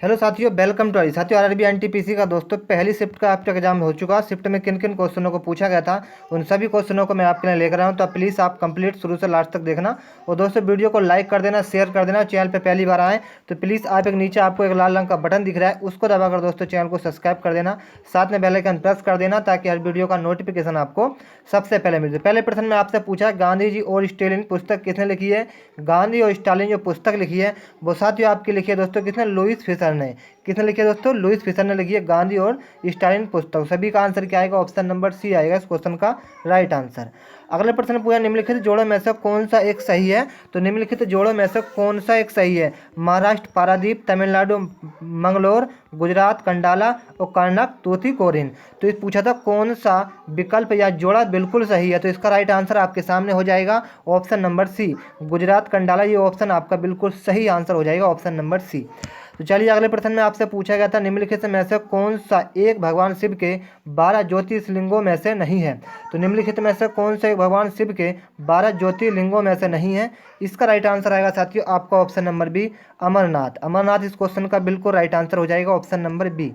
Hello साथियों, welcome to साथियों RRB NTPC का दोस्तों पहली शिफ्ट का आपका एग्जाम हो चुका। शिफ्ट में किन किन क्वेश्चनों को पूछा गया था उन सभी क्वेश्चनों को मैं आपके लिए लेकर आया हूं, तो प्लीज़ आप कंप्लीट शुरू से लास्ट तक देखना। और दोस्तों वीडियो को लाइक कर देना, शेयर कर देना। चैनल पे पहली बार आए तो प्लीज़ आप एक नीचे आपको एक लाल रंग का बटन दिख रहा है, उसको दबाकर दोस्तों चैनल को सब्सक्राइब कर देना। साथ में बेल आइकन प्रेस कर देना ताकि हर वीडियो का नोटिफिकेशन आपको सबसे पहले मिल जाए। पहले प्रश्न में आपसे पूछा गांधी जी और स्टालिन पुस्तक किसने लिखी है। गांधी और स्टालिन जो पुस्तक लिखी है वो साथियों आपकी लिखी है दोस्तों किसने, लुईस फिशर ने। किसने लिखी है दोस्तों, लुईस फिशर ने लिखी है गांधी और स्टालिन पुस्तक। सभी का आंसर क्या आएगा, ऑप्शन नंबर सी आएगा इस क्वेश्चन का राइट आंसर। अगले प्रश्न पूछा निम्नलिखित जोड़ों में से कौन सा एक सही है। तो निम्नलिखित जोड़ों में से कौन सा एक सही है। महाराष्ट्र पारादीप, तमिलनाडु मंगलोर, गुजरात कंडाला और कर्नाटक तूतीकोरिन। तो इस पूछा था कौन सा विकल्प या जोड़ा बिल्कुल सही है। तो इसका राइट आंसर आपके सामने हो जाएगा ऑप्शन नंबर सी, गुजरात कंडाला। ये ऑप्शन आपका बिल्कुल सही आंसर हो जाएगा, ऑप्शन नंबर सी। तो चलिए अगले प्रश्न में आपसे पूछा गया था निम्नलिखित में से कौन सा एक भगवान शिव के 12 ज्योतिर्लिंगों में से नहीं है। तो निम्नलिखित में से कौन सा एक भगवान शिव के 12 ज्योतिर्लिंगों में से नहीं है। इसका राइट आंसर आएगा साथियों आपका option number B, Amarnath. Amarnath इस क्वेश्चन का बिल्कुल राइट आंसर हो जाएगा, ऑप्शन नंबर बी।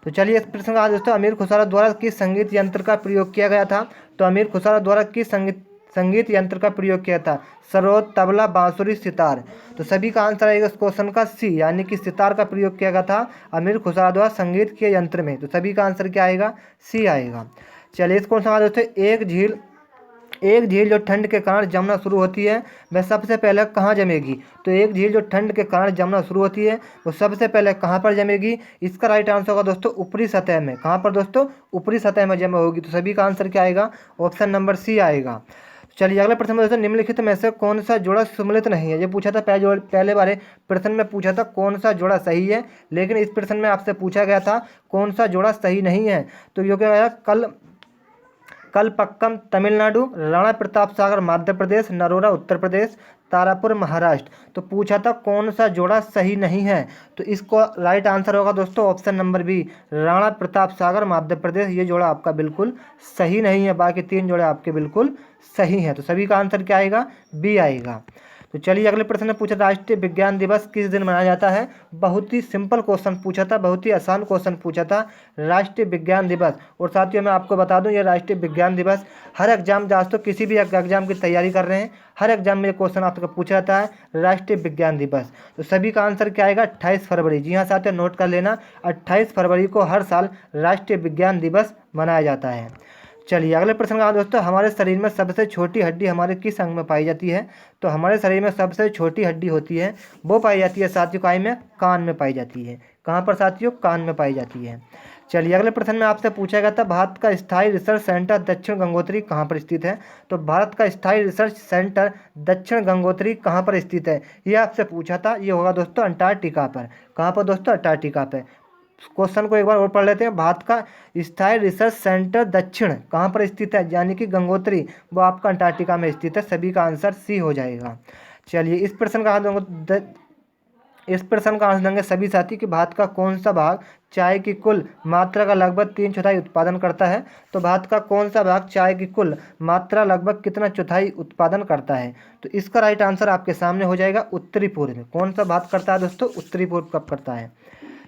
तो चलिए इस प्रश्न का दोस्तों अमीर खुसरो द्वारा किस संगीत यंत्र का प्रयोग किया गया था। तो अमीर खुसरो द्वारा किस संगीत यंत्र का प्रयोग किया था। सरोद, तबला, बांसुरी, सितार। तो सभी का आंसर आएगा इस क्वेश्चन का सी, यानी कि सितार का प्रयोग किया गया था अमीर खुसरो द्वारा संगीत के यंत्र में। तो सभी का आंसर क्या आएगा, सी आएगा। चलिए इस क्वेश्चन का दोस्तों एक झील जो ठंड के कारण जमना शुरू होती है वह सबसे पहले कहाँ जमेगी। तो एक झील जो ठंड के कारण जमना शुरू होती है वो सबसे पहले कहाँ पर जमेगी। इसका राइट आंसर होगा दोस्तों ऊपरी सतह में। कहाँ पर दोस्तों, ऊपरी सतह में जमा होगी। तो सभी का आंसर क्या आएगा, ऑप्शन नंबर सी आएगा। चलिए अगले प्रश्न में दोस्तों निम्नलिखित में से कौन सा जोड़ा सम्मिलित नहीं है। ये पूछा था पहले बारे प्रश्न में पूछा था कौन सा जोड़ा सही है, लेकिन इस प्रश्न में आपसे पूछा गया था कौन सा जोड़ा सही नहीं है। तो ये क्या आया, कलपक्कम तमिलनाडु, राणा प्रताप सागर मध्य प्रदेश, नरोरा उत्तर प्रदेश, तारापुर महाराष्ट्र। तो पूछा था कौन सा जोड़ा सही नहीं है। तो इसको राइट आंसर होगा दोस्तों option number B, Rana Pratap Sagar Madhya Pradesh. ये जोड़ा आपका बिल्कुल सही नहीं है, बाकी तीन जोड़े आपके बिल्कुल सही हैं। तो सभी का आंसर क्या आएगा, बी आएगा। तो चलिए अगले प्रश्न में पूछा राष्ट्रीय विज्ञान दिवस किस दिन मनाया जाता है। बहुत ही सिंपल क्वेश्चन पूछा था, बहुत ही आसान क्वेश्चन पूछा था, राष्ट्रीय विज्ञान दिवस। और साथियों मैं आपको बता दूं ये राष्ट्रीय विज्ञान दिवस हर एग्जाम दोस्तों किसी भी एग्जाम की तैयारी कर रहे हैं, हर एग्जाम में क्वेश्चन आपको पूछा जाता है राष्ट्रीय विज्ञान दिवस। तो सभी का आंसर क्या आएगा, 28 फरवरी। जी हाँ साथियों नोट कर लेना, 28 फरवरी को हर साल राष्ट्रीय विज्ञान दिवस मनाया जाता है। चलिए अगले प्रश्न का दोस्तों हमारे शरीर में सबसे छोटी हड्डी हमारे किस अंग में पाई जाती है। तो हमारे शरीर में सबसे छोटी हड्डी होती है वो पाई जाती है साथियों काय में, कान में पाई जाती है। कहाँ पर साथियों, कान में पाई जाती है। चलिए अगले प्रश्न में आपसे पूछा गया था भारत का स्थायी रिसर्च सेंटर दक्षिण गंगोत्री कहाँ पर स्थित है। तो भारत का स्थायी रिसर्च सेंटर दक्षिण गंगोत्री कहाँ पर स्थित है, ये आपसे पूछा था। ये होगा दोस्तों अंटार्कटिका पर। कहाँ पर दोस्तों, अंटार्कटिका पर। क्वेश्चन को एक बार और पढ़ लेते हैं। भारत का स्थायी रिसर्च सेंटर दक्षिण कहाँ पर स्थित है, यानी कि गंगोत्री, वो आपका अंटार्कटिका में स्थित है। सभी का आंसर सी हो जाएगा। चलिए इस प्रश्न का आंसर देंगे सभी साथी कि भारत का कौन सा भाग चाय की कुल मात्रा का लगभग 3/4 उत्पादन करता है। तो भारत का कौन सा भाग चाय की कुल मात्रा लगभग कितना चौथाई उत्पादन करता है। तो इसका राइट आंसर आपके सामने हो जाएगा उत्तरी पूर्व में। कौन सा भाग करता है दोस्तों, उत्तरी पूर्व कब करता है।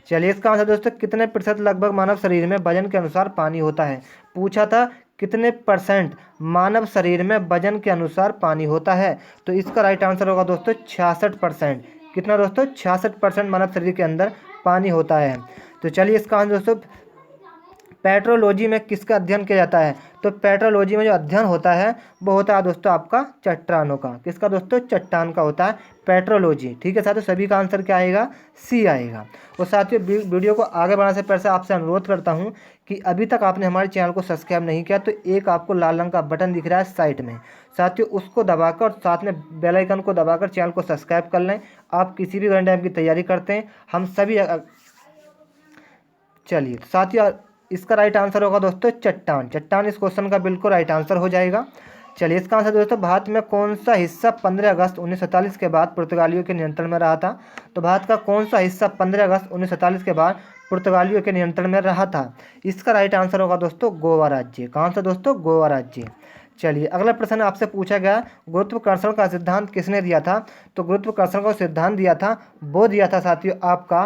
चलिए इसका आंसर दोस्तों कितने प्रतिशत लगभग मानव शरीर में वजन के अनुसार पानी होता है। पूछा था कितने परसेंट मानव शरीर में वजन के अनुसार पानी होता है। तो इसका राइट आंसर होगा दोस्तों 66%। कितना दोस्तों, 66% मानव शरीर के अंदर पानी होता है। तो चलिए इसका आंसर दोस्तों पेट्रोलॉजी में किसका अध्ययन किया जाता है। तो पेट्रोलॉजी में जो अध्ययन होता है वो होता है दोस्तों आपका चट्टानों का। किसका दोस्तों, चट्टान का होता है पेट्रोलॉजी। ठीक है साथियों, सभी का आंसर क्या आएगा, सी आएगा। और साथियों वीडियो को आगे बढ़ाने से पहले आपसे अनुरोध करता हूं कि अभी तक आपने हमारे चैनल को सब्सक्राइब नहीं किया तो एक आपको लाल रंग का बटन दिख रहा है साइड में साथियों, उसको दबाकर और साथ में बेल आइकन को दबाकर चैनल को सब्सक्राइब कर लें। आप किसी भी गवर्नमेंट एग्जाम की तैयारी करते हैं, हम सभी चलिए साथियों इसका राइट आंसर होगा दोस्तों चट्टान। चट्टान इस क्वेश्चन का बिल्कुल राइट आंसर हो जाएगा। चलिए इसका आंसर दोस्तों भारत में कौन सा हिस्सा 15 अगस्त 1947 के बाद पुर्तगालियों के नियंत्रण में रहा था। तो भारत का कौन सा हिस्सा 15 अगस्त 1947 के बाद पुर्तगालियों के नियंत्रण में रहा था। इसका राइट आंसर होगा दोस्तों गोवा राज्य। कहाँ से दोस्तों, गोवा राज्य। चलिए अगला प्रश्न आपसे पूछा गया गुरुत्वाकर्षण का सिद्धांत किसने दिया था। तो गुरुत्वाकर्षण का सिद्धांत दिया था वो दिया था साथियों आपका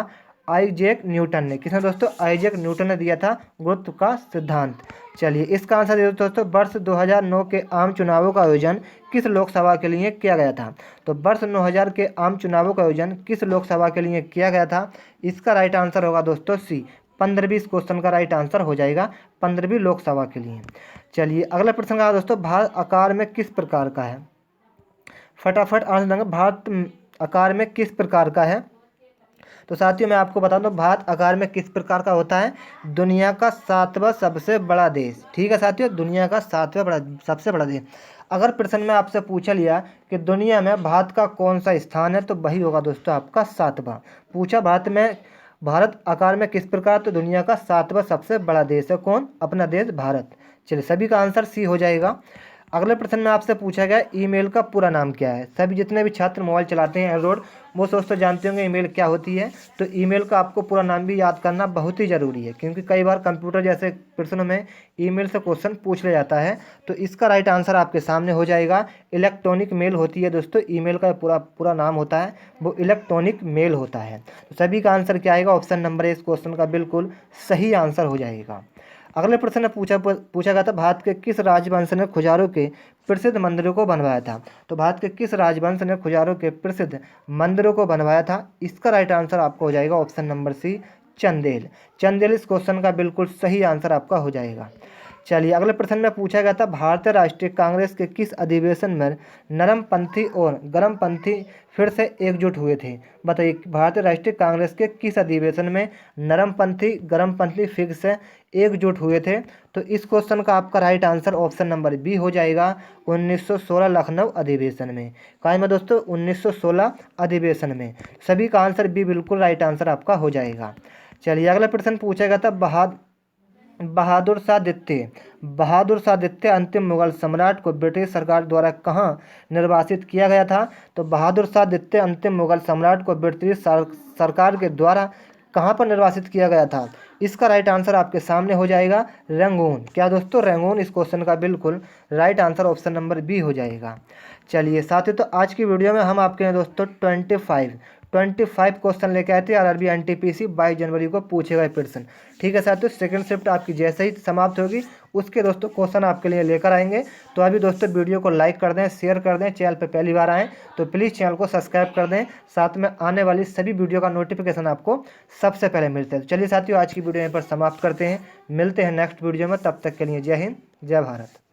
आइजैक न्यूटन ने। किसने दोस्तों? आइजैक न्यूटन ने दिया था गुरुत्व का सिद्धांत। चलिए इसका आंसर दे दोस्तों, वर्ष 2009 के आम चुनावों का आयोजन किस लोकसभा के लिए किया गया था? तो वर्ष 2000 के आम चुनावों का आयोजन किस लोकसभा के लिए किया गया था? इसका राइट आंसर होगा दोस्तों सी, 15वीं इस क्वेश्चन का राइट आंसर हो जाएगा, 15वीं लोकसभा के लिए। चलिए अगला प्रश्न का दोस्तों, भारत आकार में किस प्रकार का है? फटाफट आंसर देंगे, भारत आकार में किस प्रकार का है? तो साथियों मैं आपको बता दूं, भारत आकार में किस प्रकार का होता है? दुनिया का 7वां सबसे बड़ा देश। ठीक है साथियों, दुनिया का 7वां बड़ा सबसे बड़ा देश। अगर प्रश्न में आपसे पूछा लिया कि दुनिया में भारत का कौन सा स्थान है, तो वही होगा दोस्तों आपका 7वां। पूछा भारत आकार में किस प्रकार, तो दुनिया का 7वां सबसे बड़ा देश है कौन? अपना देश भारत। चलिए सभी का आंसर सी हो जाएगा। अगले प्रश्न में आपसे पूछा गया ईमेल का पूरा नाम क्या है? सभी जितने भी छात्र मोबाइल चलाते हैं एंड्रॉइड, वो दोस्तों जानते होंगे ईमेल क्या होती है। तो ईमेल का आपको पूरा नाम भी याद करना बहुत ही ज़रूरी है, क्योंकि कई बार कंप्यूटर जैसे प्रश्नों में ईमेल से क्वेश्चन पूछ लिया जाता है। तो इसका राइट आंसर आपके सामने हो जाएगा, इलेक्ट्रॉनिक मेल होती है दोस्तों। ईमेल का पूरा नाम होता है वो इलेक्ट्रॉनिक मेल होता है। तो सभी का आंसर क्या आएगा? ऑप्शन नंबर ए इस क्वेश्चन का बिल्कुल सही आंसर हो जाएगा। अगले प्रश्न में पूछा गया था, भारत के किस राजवंश ने खुजारों के प्रसिद्ध मंदिरों को बनवाया था? तो भारत के किस राजवंश ने खुजारों के प्रसिद्ध मंदिरों को बनवाया था? इसका राइट आंसर आपको हो जाएगा option number C, Chandel. Chandel इस क्वेश्चन का बिल्कुल सही आंसर आपका हो जाएगा। चलिए अगले प्रश्न में पूछा गया था, भारतीय राष्ट्रीय कांग्रेस के किस अधिवेशन में नरमपंथी और गर्मपंथी फिर से एकजुट हुए थे? बताइए, भारतीय राष्ट्रीय कांग्रेस के किस अधिवेशन में नरमपंथी गर्मपंथी फिर से एकजुट हुए थे? तो इस क्वेश्चन का आपका right answer option number B हो जाएगा, 1916 लखनऊ अधिवेशन में। काय में दोस्तों? 1916 अधिवेशन में। सभी का आंसर बी बिल्कुल राइट आंसर आपका हो जाएगा। चलिए अगला प्रश्न पूछा गया था, बहादुर शाह द्वितीय अंतिम मुगल सम्राट को ब्रिटिश सरकार द्वारा कहाँ निर्वासित किया गया था? तो बहादुर शाह द्वितीय अंतिम मुगल सम्राट को ब्रिटिश सरकार के द्वारा कहाँ पर निर्वासित किया गया था? इसका राइट आंसर आपके सामने हो जाएगा, रंगून। क्या दोस्तों? रंगून इस क्वेश्चन का बिल्कुल right answer option number B हो जाएगा। चलिए साथियों, तो आज की वीडियो में हम आपके लिए दोस्तों 25 क्वेश्चन लेके आए थे आरआरबी एनटीपीसी 22 जनवरी को पूछे गए प्रश्न। ठीक है साथियों, सेकंड शिफ्ट आपकी जैसे ही समाप्त होगी उसके दोस्तों क्वेश्चन आपके लिए लेकर आएंगे। तो अभी दोस्तों वीडियो को लाइक कर दें, शेयर कर दें, चैनल पर पहली बार आएँ तो प्लीज़ चैनल को सब्सक्राइब कर दें, साथ में आने वाली सभी वीडियो का नोटिफिकेशन आपको सबसे पहले मिलता है। तो चलिए साथियों, आज की वीडियो यहाँ पर समाप्त करते हैं, मिलते हैं नेक्स्ट वीडियो में, तब तक के लिए जय हिंद, जय भारत।